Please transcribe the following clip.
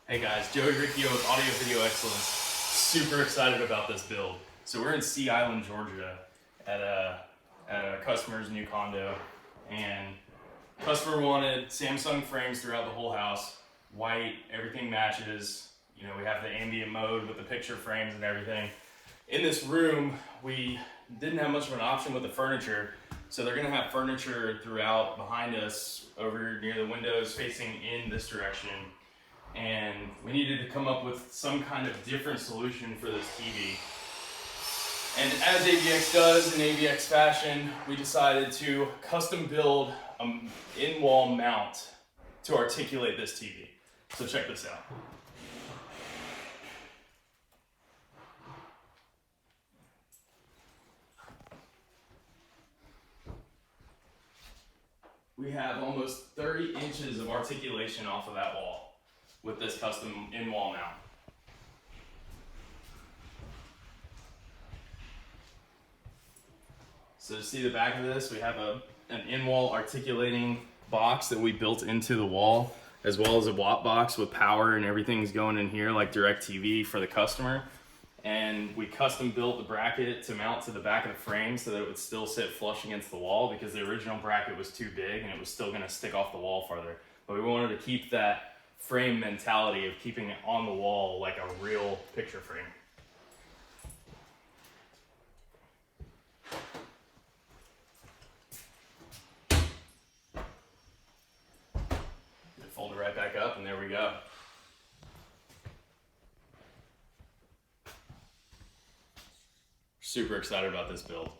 Hey guys, Joey Riccio with Audio Video Excellence. Super excited about this build. So we're in Sea Island, Georgia at a customer's new condo, and customer wanted Samsung frames throughout the whole house, white, everything matches. You know, we have the ambient mode with the picture frames and everything. In this room, we didn't have much of an option with the furniture, so they're gonna have furniture throughout behind us over near the windows facing in this direction. And we needed to come up with some kind of different solution for this TV. And as AVX does in AVX fashion, we decided to custom build an in-wall mount to articulate this TV. So check this out. We have almost 30 inches of articulation off of that wall with this custom in-wall mount. So to see the back of this, we have an in-wall articulating box that we built into the wall, as well as a watt box with power and everything's going in here like DirecTV for the customer. And we custom built the bracket to mount to the back of the frame so that it would still sit flush against the wall, because the original bracket was too big and it was still gonna stick off the wall farther. But we wanted to keep that frame mentality of keeping it on the wall like a real picture frame. Fold it right back up and there we go. Super excited about this build.